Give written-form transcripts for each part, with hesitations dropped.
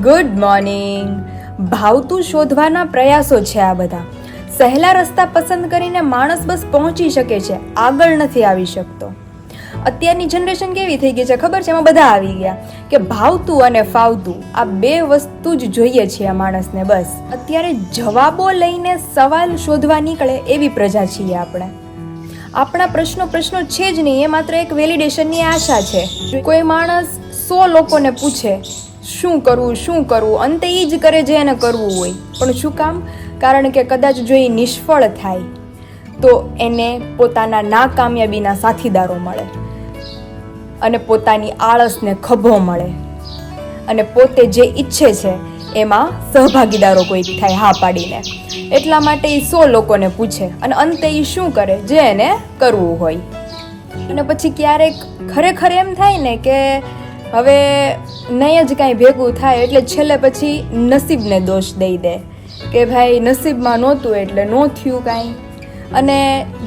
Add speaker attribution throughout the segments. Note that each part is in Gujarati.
Speaker 1: Good morning. ભાવતું શોધવાના પ્રયાસો છે આ બધા. સહેલા રસ્તા પસંદ કરીને માણસ બસ પહોંચી શકે છે, આગળ નથી આવી શકતો. અત્યારની જનરેશન કેવી થઈ ગઈ છે ખબર છે? એમાં બધા આવી ગયા કે ભાવતું અને ફાવતું આ બે વસ્તુ જ જોઈએ છે આ માણસને. બસ અત્યારે જવાબો લઈને સવાલ શોધવા નીકળે એવી પ્રજા છીએ આપણે. આપણા પ્રશ્નો છે જ નહીં, એ માત્ર એક વેલિડેશનની આશા છે. કોઈ માણસ 100 લોકોને પૂછે શું કરવું, અંતે એ જ કરે જે એને કરવું હોય. પણ શું કામ? કારણ કે કદાચ જો એ નિષ્ફળ થાય તો એને પોતાના નાકામયાબીના સાથીદારો મળે અને પોતાની આળસને ખભો મળે અને પોતે જે ઈચ્છે છે એમાં સહભાગીદારો કોઈક થાય હા પાડીને. એટલા માટે એ 100 લોકોને પૂછે અને અંતે એ શું કરે જે એને કરવું હોય. અને પછી ક્યારેક ખરેખર એમ થાય ને કે હવે નહીં જ કાંઈ ભેગું થાય એટલે છેલ્લે પછી નસીબને દોષ દઈ દે કે ભાઈ નસીબમાં નહોતું એટલે ન થયું કાંઈ. અને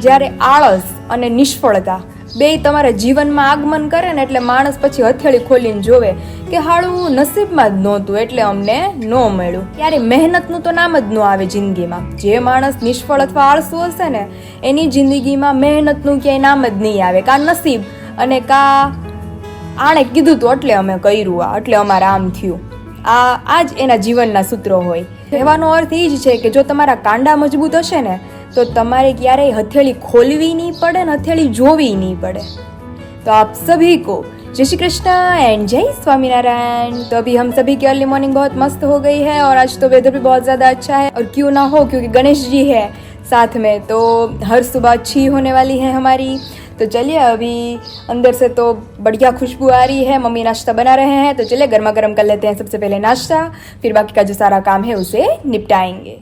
Speaker 1: જ્યારે આળસ અને નિષ્ફળતા બેય તમારા જીવનમાં આગમન કરે ને એટલે માણસ પછી હથેળી ખોલીને જોવે કે હાળું નસીબમાં જ નહોતું એટલે અમને ન મળ્યું. ત્યારે મહેનતનું તો નામ જ ન આવે જિંદગીમાં. જે માણસ નિષ્ફળ અથવા આળસુ હશે ને એની જિંદગીમાં મહેનતનું ક્યાંય નામ જ નહીં આવે. કાં નસીબ અને કાં આણે કીધું હતું એટલે અમે કર્યું, આ એટલે અમારે આમ થયું. આ જ એના જીવનના સૂત્રો હોય. કહેવાનો અર્થ એ જ છે કે જો તમારા કાંડા મજબૂત હશે ને तो તમારે ક્યારેય હથેળી ખોલવી नहीं पड़े, हथेली जोवी नहीं पड़े. तो आप सभी को जय श्री कृष्ण एंड जय स्वामीनारायण. तो अभी हम सभी की अर्ली मॉर्निंग बहुत मस्त हो गई है और आज तो वेदर भी बहुत ज़्यादा अच्छा है. और क्यों ना हो, क्योंकि गणेश जी है साथ में, तो हर सुबह अच्छी होने वाली है हमारी. तो चलिए अभी अंदर से तो बढ़िया खुशबू आ रही है. मम्मी नाश्ता बना रहे हैं तो चलिए गर्मा गर्म कर लेते हैं सबसे पहले नाश्ता, फिर बाकी का जो सारा काम है उसे निपटाएंगे.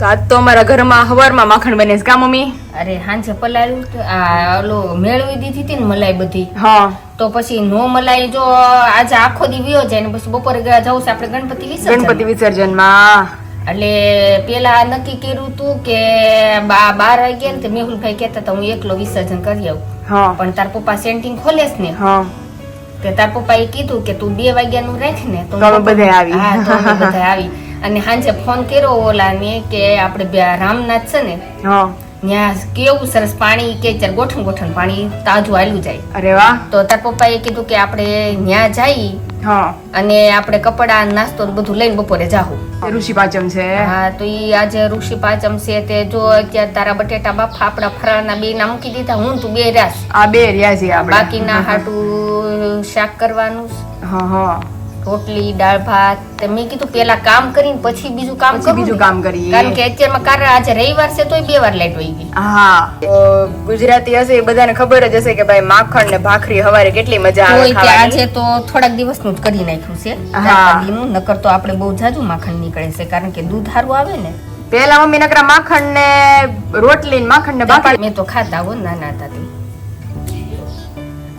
Speaker 1: तो आज तो અમારા ઘરમાં હવારમાં માખણ બને છે કા મમ્મી?
Speaker 2: અરે હાંજે પલાળ્યું આ ઓલો મેળવી દીધી હતી ને મલાઈ બધી.
Speaker 1: હા.
Speaker 2: તો પછી નો મલાઈ જો આજે આખો દી વિયો જાય ને પછી બપોરે ગયા જવું છે આપણે ગણપતિ
Speaker 1: વિસર્જનમાં.
Speaker 2: એટલે પેલા નક્કી કર્યું હતું કે 12 વાગ્યા ને મેહુલભાઈ કહેતા હતા હું એકલો વિસર્જન કરી આવું.
Speaker 1: હા.
Speaker 2: પણ તાર પપ્પા સેન્ટિંગ ખોલે છે ને.
Speaker 1: હા.
Speaker 2: તે તાર પપ્પાએ કીધું કે તું 2 વાગ્યાનું રાખ ને
Speaker 1: તો અમે બધા આવી.
Speaker 2: હા તો અમે બધા આવી. અને હાંજે ફોન કર્યો ઓલા ને કે આપણે રામનાથ છે ને ત્યાં કેવું સરસ પાણી કે ગોઠણ પાણી તાજું આલ્યું જાય.
Speaker 1: અરે વાહ.
Speaker 2: તો તાર પપ્પાએ કીધું કે આપણે ત્યાં જઈ અને આપણે કપડા નાસ્તો બધું લઈને બપોરે જાહું.
Speaker 1: ઋષિ પાંચમ છે.
Speaker 2: હા તો ઈ આજે ઋષિ પાંચમ છે. તે જો અત્યારે તારા બટેટા બાફા આપડા ફરાળના બે ના મૂકી દીધા. હું તું 2 રાસ
Speaker 1: આ 2 રહ્યા છે આપણે.
Speaker 2: બાકીના હાટું શાક કરવાનું.
Speaker 1: હા હા.
Speaker 2: રોટલી દાળ ભાત. મેં કીધું પેલા કામ કરીને પછી બીજું કામ કરીએ. કારણ કે અત્યારમાં આજે રવિવાર છે તોય 2 વાર લાઈટ વહી ગઈ.
Speaker 1: હા. ગુજરાતી હશે એ બધાને ખબર જ હશે કે ભાઈ માખણ ને ભાખરી હવારે કેટલી મજા આવે ખાવાની.
Speaker 2: આજે તો થોડાક દિવસનું જ કરી નાખ્યું છે. હા. નકર તો આપણે બહુ જાજુ માખણ નીકળે છે કારણ કે દૂધ સારું આવે ને.
Speaker 1: પેલા મમ્મી નકરા માખણ ને રોટલી ને માખણ ને ભાખરી
Speaker 2: મેં તો ખાતા હો નાના હતા.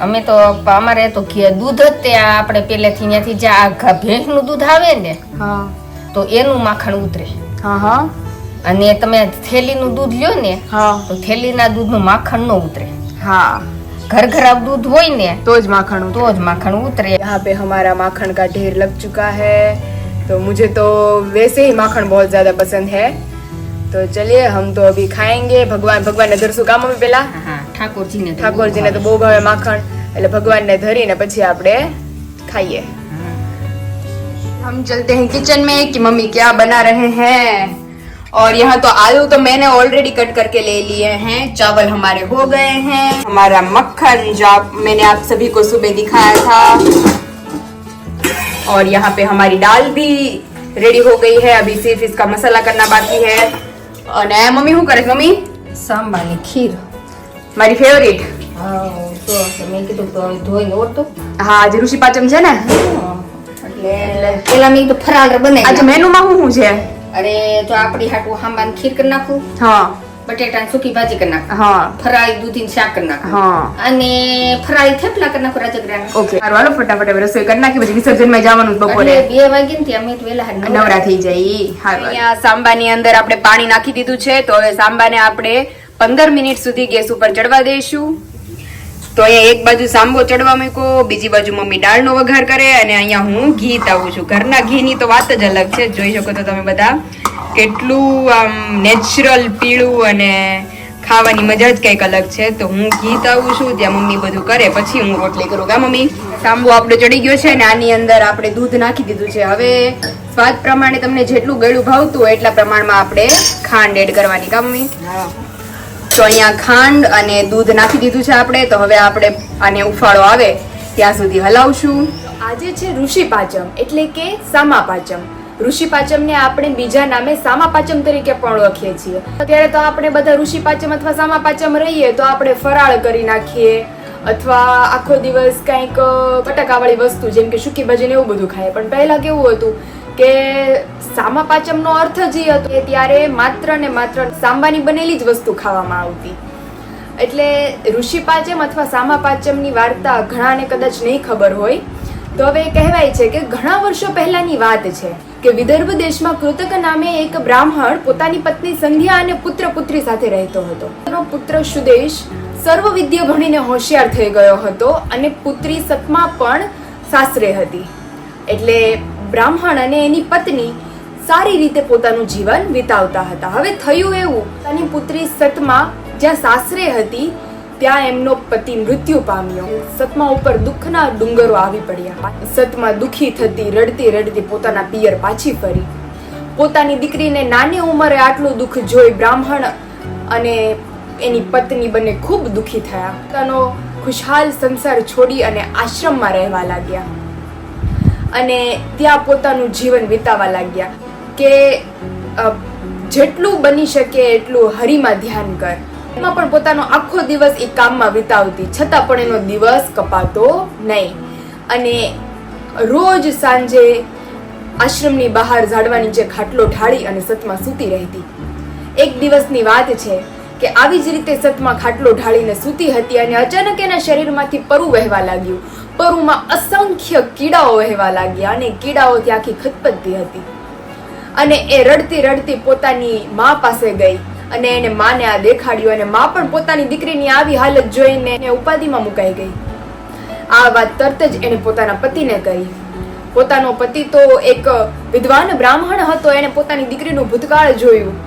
Speaker 2: અમે તો અમારે તો દૂધ જ તે આપણે પેલેથી ત્યાંથી જે ભેંસનું દૂધ આવે ને તો એનું માખણ ઉતરે. અને તમે થેલીનું દૂધ લ્યો ને તો થેલીના દૂધનું માખણ ન ઉતરે. ઘર દૂધ હોય ને
Speaker 1: तो જ माखण
Speaker 2: उतरे.
Speaker 1: यहाँ पे हमारा माखण का ढेर लग चुका है. तो मुझे तो वैसे ही माखण बहुत ज्यादा पसंद है. तो चलिए हम तो अभी खाएंगे. भगवान ने धरसू काम में पेला ठाकुर ने तो बહુ ભાવે માખણ એટલે ભગવાન ને ધરીને પછી આપણે ખાઈએ. हम चलते हैं किचन में कि मम्मी क्या बना रहे हैं. और यहाँ तो आलू तो मैंने ऑलरेडी कट करके ले लिए हैं. चावल हमारे हो गए हैं. हमारा मक्खन जो मैंने आप सभी को सुबह दिखाया था. और यहाँ पे हमारी दाल भी रेडी हो गई है. अभी सिर्फ इसका मसाला करना बाकी है. અને મમ્મી શું કરે? મમ્મી
Speaker 2: સાંબાની ખીર
Speaker 1: મારી ફેવરિટ.
Speaker 2: મેં કીધું તો ધોઈને ઓળતો.
Speaker 1: હા આજે ઋષિ પાંચમ છે ને
Speaker 2: એટલે પેલા મેં તો ફરાળ બનાવી.
Speaker 1: આજે મેનુમાં શું છે?
Speaker 2: અરે તો આપણી હાટું સાંબાની ખીર કરી નાખું.
Speaker 1: હા.
Speaker 2: બટેટાની સૂકી ભાજી કરી નાખું.
Speaker 1: હા.
Speaker 2: ફરાળી દૂધીનું શાક કરી નાખું.
Speaker 1: હા.
Speaker 2: અને ફરાળી થેપલા કરી નાખું રાજગરાના.
Speaker 1: ઓકે હાલો ફટાફટ રસોઈ કરી નાખી પછી વિસર્જનમાં જવાનું બપોરે
Speaker 2: 2 વાગે ને ત્યાં અમે તો વેલા
Speaker 1: નવરા થઈ જાય. અહીંયા સાંબાની અંદર આપણે પાણી નાખી દીધું છે. તો હવે સાંબાને આપણે 15 મિનિટ સુધી ગેસ ઉપર ચડવા દઈશું.
Speaker 3: તો અહીંયા એક બાજુ સાંબો ચડવા મૂક્યો, બીજી બાજુ મમ્મી દાળનો વઘાર કરે અને અહીંયા હું ઘી તાવું છું. ઘરના ઘીની તો વાત જ અલગ છે. જોઈ શકો તો તમે બધા કેટલું આમ નેચરલ પીળું અને ખાવાની મજા જ કંઈક અલગ છે. તો હું ઘી તાવું છું, ત્યાં મમ્મી બધું કરે, પછી હું રોટલી કરું. કા મમ્મી? સાંબો આપણો ચડી ગયો છે અને આની અંદર આપણે દૂધ નાખી દીધું છે. હવે સ્વાદ પ્રમાણે તમને જેટલું ગળ્યું ભાવતું હોય એટલા પ્રમાણમાં આપણે ખાંડ એડ કરવાની. કા મમ્મી? તો અહીંયા ખાંડ અને દૂધ નાખી દીધું છે આપણે. તો હવે આપણે આને ઉફાળો આવે ત્યાં સુધી હલાવશું.
Speaker 1: આજે છે ઋષિ પાંચમ એટલે કે સામા પાંચમ. ઋષિ પાંચમને આપણે બીજા નામે સામા પાંચમ તરીકે પણ ઓળખીએ છીએ. અત્યારે તો આપણે બધા ઋષિ પાંચમ અથવા સામા પાંચમ રહીએ તો આપણે ફરાળ કરી નાખીએ અથવા આખો દિવસ કંઈક બટાકાવાળી વસ્તુ જેમ કે સૂકી ભાજી ને એવું બધું ખાઈએ. પણ પહેલા કેવું હતું કે સામા પાંચમનો અર્થ જ એ હતો કે ત્યારે માત્ર ને માત્ર સાંબાની બનેલી જ વસ્તુ ખાવામાં આવતી. એટલે ઋષિ પાંચમ અથવા સામા પાંચમની વાર્તા ઘણાને કદાચ નહીં ખબર હોય. તો હવે કહેવાય છે કે ઘણા વર્ષો પહેલાની વાત છે કે વિદર્ભ દેશમાં કૃતક નામે એક બ્રાહ્મણ પોતાની પત્ની સંધ્યા અને પુત્ર પુત્રી સાથે રહેતો હતો. તેનો પુત્ર સુદેશ સર્વ વિદ્યા ભણીને હોશિયાર થઈ ગયો હતો અને પુત્રી સતમા પણ સાસરે હતી. એટલે બ્રાહ્મણ અને એની પત્ની સારી રીતે પોતાનું જીવન વિતાવતા હતા. હવે થયું એવું, પોતાની પુત્રી સતમા જ્યાં સાસરે હતી ત્યાં એમનો પતિ મૃત્યુ પામ્યો. સતમા ઉપર દુઃખના ડુંગરો આવી પડ્યા. સતમા દુઃખી થતી રડતી રડતી પોતાના પિયર પાછી ફરી. પોતાની દીકરીને નાની ઉંમરે આટલું દુઃખ જોઈ બ્રાહ્મણ અને એની પત્ની બંને ખૂબ દુઃખી થયા. પોતાનો ખુશહાલ સંસાર છોડી અને આશ્રમમાં રહેવા લાગ્યા અને ત્યાં પોતાનું જીવન વિતાવવા લાગ્યા કે જેટલું બની શકે એટલું હરિમાં ધ્યાન કર. એમાં પણ પોતાનો આખો દિવસ એ કામમાં વિતાવતી, છતાં પણ એનો દિવસ કપાતો નહીં. અને રોજ સાંજે આશ્રમની બહાર ઝાડવા નીચે ખાટલો ઢાળી અને સતમા સૂતી રહેતી. એક દિવસની વાત છે કે આવી જ રીતે સતમા ખાટલો ઢાળીને સૂતી હતી અને અચાનક એના શરીરમાંથી પરુ વહેવા લાગ્યું. પરુમાં અસંખ્ય કીડાઓ વહેવા લાગ્યા અને કીડાઓથી આખી ખતપતતી હતી. અને એ રડતી રડતી પોતાની મા પાસે ગઈ અને એને માને આ દેખાડ્યું અને મા પણ પોતાની દીકરીની આવી હાલત જોઈને એને ઉપાધિમાં મુકાઈ ગઈ. આ વાત તરત જ એને પોતાના પતિને કહી. પોતાનો પતિ તો એક વિદ્વાન બ્રાહ્મણ હતો. એને પોતાની દીકરીનું ભૂતકાળ જોયું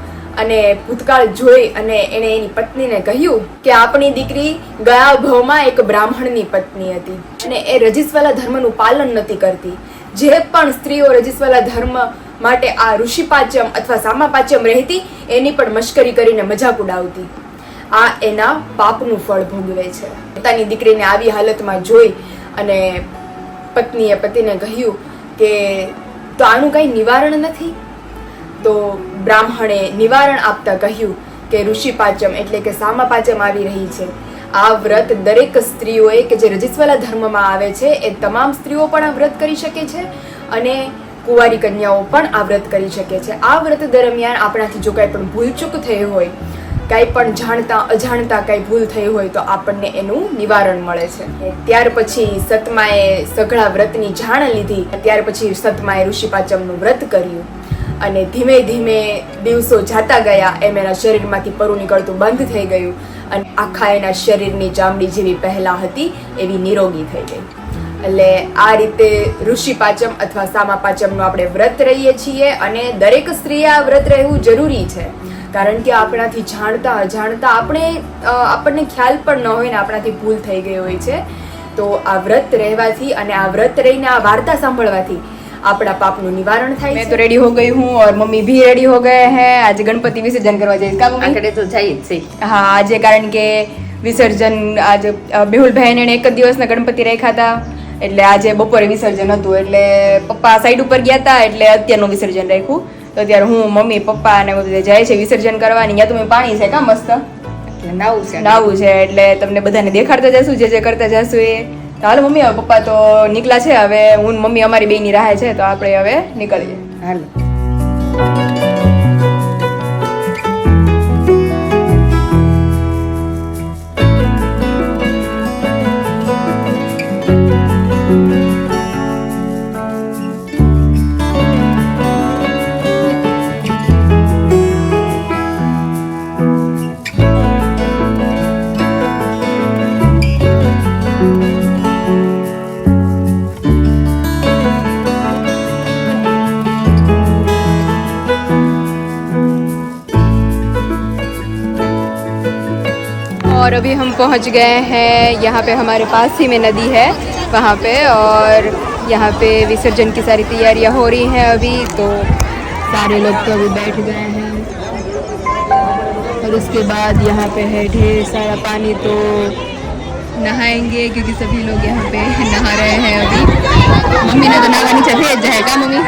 Speaker 1: અને ભૂતકાળ જોઈ અને એને એની પત્નીને કહ્યું કે આપણી દીકરી ગયા ભવમાં એક બ્રાહ્મણની પત્ની હતી અને એ રજસ્વાલા ધર્મનું પાલન નથી કરતી. જે પણ સ્ત્રીઓ રજસ્વાલા ધર્મ માટે આ ઋષિ પાંચમ અથવા સામા પાંચમ રહેતી એની પણ મશ્કરી કરીને મજાક ઉડાવતી. આ એના પાપનું ફળ ભોગવે છે. પોતાની દીકરીને આવી હાલતમાં જોઈ અને પત્નીએ પતિને કહ્યું કે તો આનું કઈ નિવારણ નથી? તો બ્રાહ્મણે નિવારણ આપતા કહ્યું કે ઋષિ પાંચમ એટલે કે સામા પાંચમ આવી રહી છે. આ વ્રત દરેક સ્ત્રીઓએ કે જે રજસ્વાલા ધર્મમાં આવે છે એ તમામ સ્ત્રીઓ પણ આ વ્રત કરી શકે છે અને કુંવારી કન્યાઓ પણ આ વ્રત કરી શકે છે. આ વ્રત દરમિયાન આપણાથી જો કાંઈ પણ ભૂલચૂક થઈ હોય, કાંઈ પણ જાણતા અજાણતા કાંઈ ભૂલ થઈ હોય તો આપણને એનું નિવારણ મળે છે. ત્યાર પછી સતમાએ સઘળા વ્રતની જાણ લીધી. ત્યાર પછી સતમાએ ઋષિ પાંચમનું વ્રત કર્યું અને ધીમે ધીમે દિવસો જાતા ગયા એમ એના શરીરમાંથી પરુ નીકળતું બંધ થઈ ગયું અને આખા એના શરીરની ચામડી જેવી પહેલા હતી એવી નિરોગી થઈ ગઈ. એટલે આ રીતે ઋષિ પાંચમ અથવા સામા પાંચમનું આપણે વ્રત રહીએ છીએ અને દરેક સ્ત્રીએ આ વ્રત રહેવું જરૂરી છે. કારણ કે આપણાથી જાણતા અજાણતા આપણને ખ્યાલ પણ ન હોય ને આપણાથી ભૂલ થઈ ગઈ હોય છે. તો આ વ્રત રહેવાથી અને આ વ્રત રહીને આ વાર્તા સાંભળવાથી આપણા પાપનું નિવારણ થાય.
Speaker 3: मैं तो रेडी हो गई हूँ और मम्मी भी रेडी हो गए हैं. आज गणपति विसर्जन करवा जाए का मम्मी?
Speaker 2: આખરે તો જાય જ છે.
Speaker 3: હા, આજે કારણ કે વિસર્જન આજે મેહુલભાઈ એને એક જ દિવસના ગણપતિ રાખ્યા હતા એટલે આજે બપોરે વિસર્જન હતું એટલે પપ્પા સાઈડ ઉપર ગયા હતા એટલે અત્યારનું વિસર્જન રાખ્યું. તો અત્યારે હું મમ્મી પપ્પા અને બધું જાય છે વિસર્જન કરવાની. ત્યાં તમે પાણી છે કા મસ્ત નાવું છે એટલે તમને બધાને દેખાડતા જશું જે કરતા જશું એ. હાલો મમ્મી, હવે પપ્પા તો નીકળ્યા છે. હવે હું મમ્મી અમારી બેની રાહ છે તો આપણે હવે નીકળીએ.
Speaker 2: હાલો.
Speaker 3: और अभी हम पहुंच गए हैं, यहाँ पे हमारे पास ही में नदी है वहाँ पे, और यहाँ पे विसर्जन की सारी तैयारियाँ हो रही हैं अभी। तो सारे लोग तो अभी बैठ गए हैं और उसके बाद यहाँ पे है ढेर सारा पानी, तो नहाएंगे क्योंकि सभी लोग यहाँ पे नहा रहे हैं अभी। मम्मी ने तो नहावा नीचे भेज जाएगा मम्मी।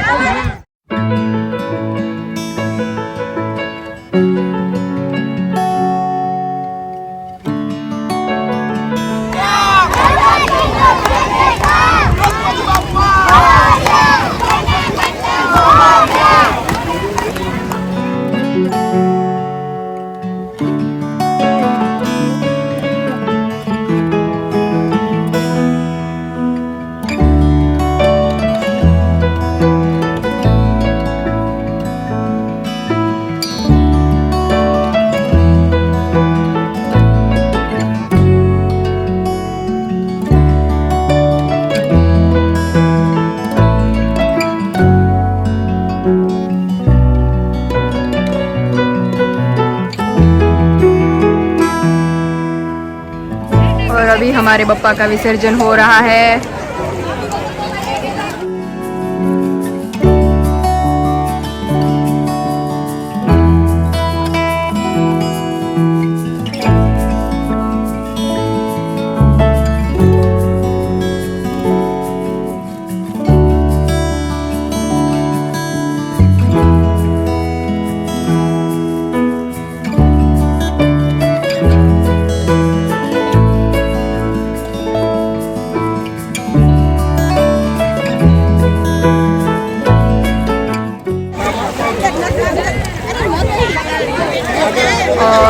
Speaker 3: और अभी हमारे बप्पा का विसर्जन हो रहा है।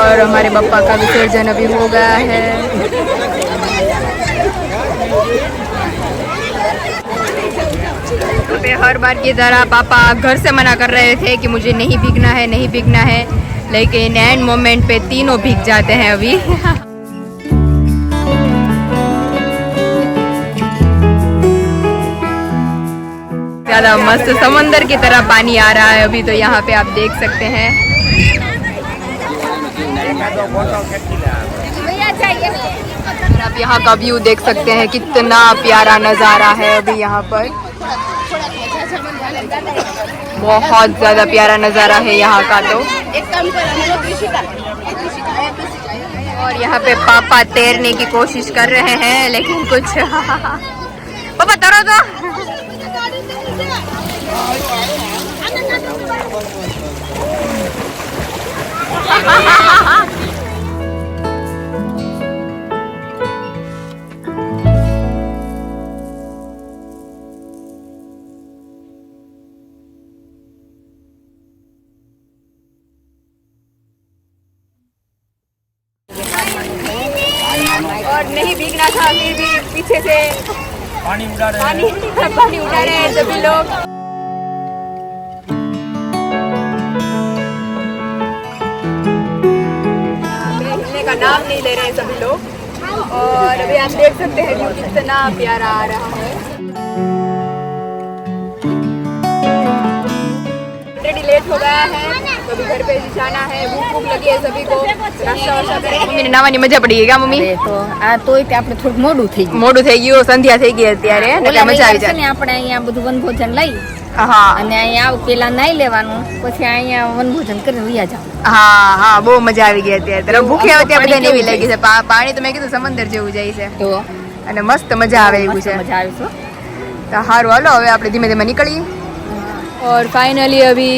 Speaker 3: और हमारे बप्पा का विसर्जन अभी हो गया है। अबे हर बार की तरह पापा घर से मना कर रहे थे कि मुझे नहीं भीगना है, नहीं भीगना है, लेकिन एंड मोमेंट पे तीनों भीग जाते हैं अभी। ज़्यादा मस्त समंदर की तरह पानी आ रहा है अभी, तो यहाँ पे आप देख सकते हैं। आप यहाँ का व्यू देख सकते हैं, कितना प्यारा नज़ारा है अभी यहाँ पर। बहुत ज़्यादा प्यारा नज़ारा है यहाँ का तो। और यहाँ पे पापा तैरने की कोशिश कर रहे हैं, लेकिन कुछ पापा तैरो तो। और नहीं भीगना था, फिर भी पीछे से पानी उड़ा रहे हैं सभी लोग। हिलने का नाम नहीं ले रहे हैं सभी लोग। और अभी आप देख सकते हैं व्यू कितना प्यारा आ रहा है। ऑलरेडी लेट हो गया है, तो अभी घर पे जाना है, भूख लगी है सभी को, नाश्ता वास्ता करेंगे। मम्मीને નાવાની મજા પડી ગઈ કા મમ્મી?
Speaker 2: તો આ તોય તે આપણે થોડું મોડું થઈ ગયું,
Speaker 3: મોડું થઈ ગયું, સંધ્યા થઈ ગઈ અત્યારે, એટલે મજા આવી જાય.
Speaker 2: આપણે અહીંયા બધું વનભોજન લઈ
Speaker 3: હા
Speaker 2: અને અહીંયા આવ પેલા નાઈ લેવાનું, પછી અહીંયા વનભોજન કરીને વયા જાવ.
Speaker 3: હા હા, બહુ મજા આવી ગઈ અત્યારે. ભૂખે આવે ત્યાં બધાને એવી લાગી છે. પાણી તો મેં કીધું સમંદર જેવું જાય છે,
Speaker 2: તો
Speaker 3: અને મસ્ત મજા આવે એવું છે.
Speaker 2: મજા આવી છે.
Speaker 3: તો સારું, હાલો હવે આપણે ધીમે ધીમે નીકળીએ. और फाइनली अभी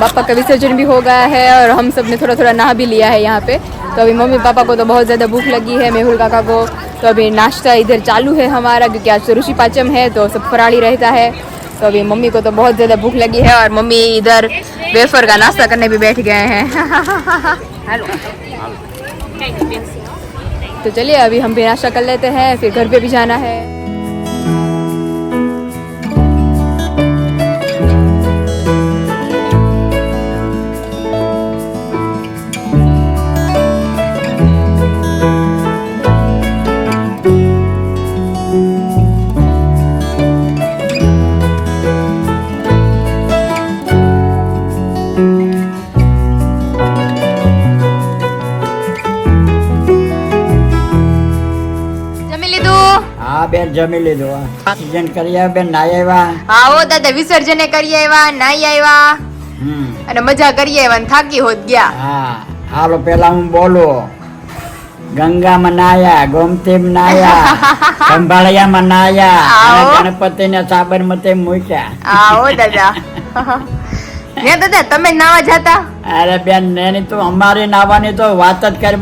Speaker 3: पापा का विसर्जन भी हो गया है, और हम सब ने थोड़ा थोड़ा नहा भी लिया है यहाँ पे। तो अभी मम्मी पापा को तो बहुत ज़्यादा भूख लगी है, मेहुल काका को तो अभी नाश्ता इधर चालू है हमारा, क्योंकि आज तो ऋषि पाचम है तो सब फराड़ी रहता है। तो अभी मम्मी को तो बहुत ज़्यादा भूख लगी है, और मम्मी इधर वेफर का नाश्ता करने भी बैठ गए हैं। तो चलिए अभी हम भी नाश्ता कर लेते हैं, फिर घर पे भी जाना है।
Speaker 4: જમી લીધું. વિસર્જન કરી આવ્યા બેન, નાઈ આવ્યા?
Speaker 1: આવો દાદા વિસર્જને કરી આવ્યા, નાઈ આવ્યા અને મજા કરી આવ્યા અને થાકી હોત ગયા.
Speaker 4: હા, હાલો પેલા હું બોલું. ગંગામાં નાયા, ગોમતીમાં નાયા, ખંભાળિયામાં નાયા,
Speaker 1: આવો.
Speaker 4: અને ગણપતિને સાબરમતી મૂક્યા.
Speaker 1: આવો દાદા. ને દાદા તમે નાવા જતા?
Speaker 4: અરે બેન, એની તો અમારી નાવાની તો વાત જ કરી.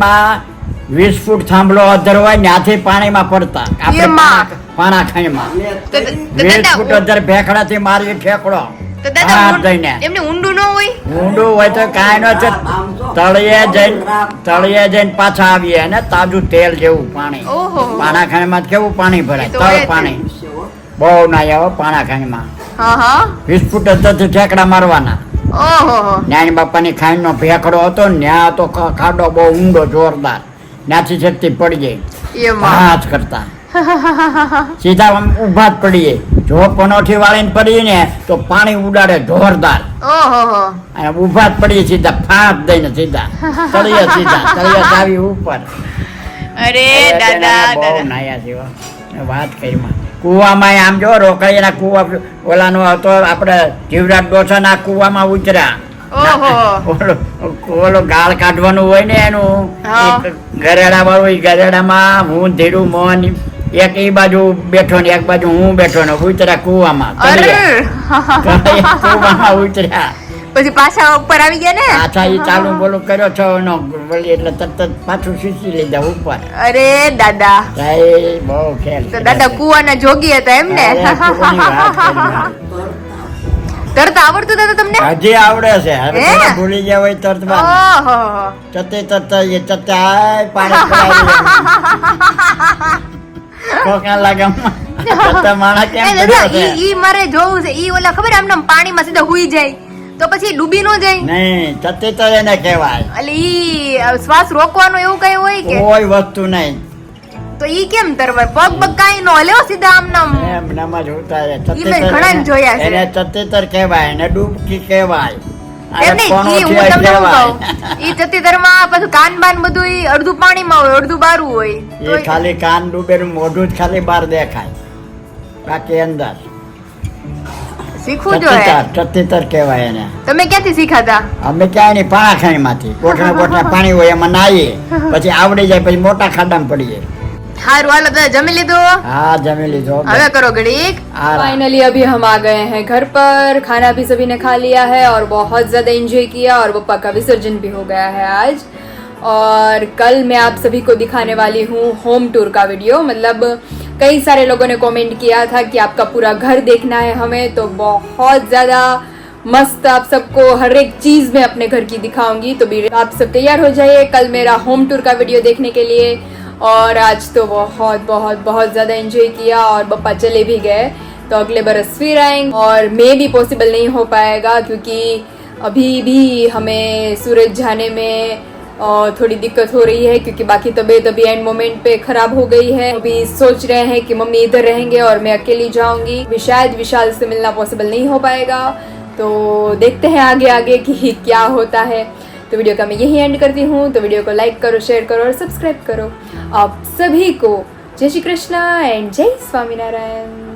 Speaker 4: 20 ફૂટ થાંભલો અધર હોય ત્યાંથી પાણીમાં પડતા આપણે
Speaker 1: એમાં.
Speaker 4: પાણા ખાઈમાં.
Speaker 1: તો
Speaker 4: 20 ફૂટ અધર ભેખડાથી મારી ઠેકડો.
Speaker 1: તો દાદા
Speaker 4: હાથ દઈને.
Speaker 1: એમને ઊંડું ન હોય?
Speaker 4: ઊંડું હોય તો કાંઈ ન છે. તળિયે જઈને પાછા આવીએ ને તાજું તેલ જેવું પાણી.
Speaker 1: ઓહો.
Speaker 4: પાણા ખાણીમાં કેવું પાણી ભરાય,
Speaker 1: એ તો હોય
Speaker 4: તળ
Speaker 1: જ.
Speaker 4: પાણી. બહુ ના આવે પાણા ખાણીમાં.
Speaker 1: હા હા.
Speaker 4: 20 ફૂટ અધરથી ઠેકડા મારવાના.
Speaker 1: ઓહો.
Speaker 4: નાની બાપાની ખાઈનો ભેખડો હતો ને ત્યાં તો ખાડો બહુ ઊંડો જોરદાર. ત્યાંથી શક્તિ પડી જાય
Speaker 1: એમાં.
Speaker 4: હાથ કરતા સીધા આમ ઊભા જ પડીએ. જો પનોઠી વાળીને પડીએ ને તો પાણી ઉડાડે જોરદાર.
Speaker 1: ઓહો.
Speaker 4: અને ઊભા જ પડીએ સીધા ફાંપ દઈને સીધા તળિયે આવી ઉપર.
Speaker 1: અરે દાદા
Speaker 4: બહુ
Speaker 1: દાદા.
Speaker 4: નાયા જેવા વાત કરી. કુવામાં આમ જો રોકડીના કુવા ઓલાનો હતો આપણે જીવરાજ ડોસાના કુવામાં ઉતર્યા.
Speaker 1: ઓહો.
Speaker 4: ઓલો ગાળ કાઢવાનું હોય ને એનું
Speaker 1: હા.
Speaker 4: એક ગરેડા વાળું, એ ગરેડામાં હું ધીરું મોહન એક એ બાજુ બેઠો ને એક બાજુ હું બેઠો ને ઉતર્યા કુવામાં.
Speaker 1: અરે.
Speaker 4: કુવામાં ઉતર્યા.
Speaker 1: પછી પાછા ઉપર આવી ગયા ને?
Speaker 4: પાછા એ ચાલુ બોલું કર્યો છો એનો વળી એટલે તરત જ પાછું સીસી લીધા ઉપર.
Speaker 1: અરે દાદા.
Speaker 4: ભાઈ બહુ ખેલ.
Speaker 1: તો દાદા કુવાના જોગી હતા એમ ને?
Speaker 4: અરે, કુવાની વાત કરી.
Speaker 1: તરતા આવડતું દાદા તમને?
Speaker 4: હજી આવડે છે. હવે
Speaker 1: હે?
Speaker 4: થોડા ભૂલી ગયા હોય તરતમાં.
Speaker 1: ઓહો.
Speaker 4: ચતે તરતા એ ચતે આય પાણી પડાવી કોકા લાગામાં ચતે માણા કેમ
Speaker 1: એ દાદા
Speaker 4: પડ્યો છે?
Speaker 1: ઈ મારે જોવું છે. ઈ ઓલા ખબર આમ પાણીમાં સીધા હુઈ જાય તો પછી ડૂબી ન જાય?
Speaker 4: નહીં, ચતે તો એને કહેવાય.
Speaker 1: એટલે ઈ શ્વાસ રોકવાનો એવું કઈ હોય કે?
Speaker 4: કોઈ વસ્તુ નહીં.
Speaker 1: તો ઈ કેમ તરવા? પગ પગ કાઈ નો હલ્યો સીધા આમ નામ.
Speaker 4: એમ નમ જ ઉતારે.
Speaker 1: ઈ મેં ઘણાને જોયા છે.
Speaker 4: એને ચતેતર કહેવાય ને ડૂબકી કહેવાય.
Speaker 1: એમ નહીં, ઈ હું તમને શું કહું, ઈ જતીતરમાં પાછું કાન બાન બધું ઈ અડધું પાણીમાં હોય અડધું બારું હોય. તો
Speaker 4: એ ખાલી કાન ડૂબે ને મોઢું જ ખાલી બહાર દેખાય, બાકી અંદર.
Speaker 1: શીખવું જોઈએ.
Speaker 4: ચતેતર કહેવાય એને.
Speaker 1: તમે ક્યાંથી શીખાતા?
Speaker 4: અમે ક્યાંય નહીં, પાણા ખાણીમાંથી ગોઠણા ગોઠણા પાણી હોય એમાં નાહીએ, પછી આવડી જાય પછી મોટા ખાડામાં પડીએ.
Speaker 1: हारू वाला तो जमी लीधो।
Speaker 4: हाँ जमी लीधो।
Speaker 1: હવે करो घड़ीक।
Speaker 5: फाइनली अभी हम आ गए हैं घर पर, खाना भी सभी ने खा लिया है और बहुत ज्यादा एंजॉय किया और पप्पा का विसर्जन भी हो गया है आज। और कल मैं आप सभी को दिखाने वाली हूँ होम टूर का वीडियो। मतलब कई सारे लोगों ने कमेंट किया था कि आपका पूरा घर देखना है हमें, तो बहुत ज्यादा मस्त आप सबको हर एक चीज मैं अपने घर की दिखाऊंगी। तो भी आप सब तैयार हो जाइए कल मेरा होम टूर का वीडियो देखने के लिए। और आज तो बहुत बहुत बहुत ज़्यादा एंजॉय किया और पप्पा चले भी गए, तो अगले बरस फिर आएंगे। और मे भी पॉसिबल नहीं हो पाएगा क्योंकि अभी भी हमें सूरत जाने में थोड़ी दिक्कत हो रही है, क्योंकि बाकी तबीयत अभी एंड मोमेंट पे खराब हो गई है। अभी सोच रहे हैं कि मम्मी इधर रहेंगे और मैं अकेली जाऊंगी। भी शायद विशाल से मिलना पॉसिबल नहीं हो पाएगा, तो देखते हैं आगे आगे कि क्या होता है। तो वीडियो का मैं यही एंड करती हूँ। तो वीडियो को लाइक करो, शेयर करो और सब्सक्राइब करो। आप सभी को जय श्री कृष्णा एंड जय स्वामीनारायण।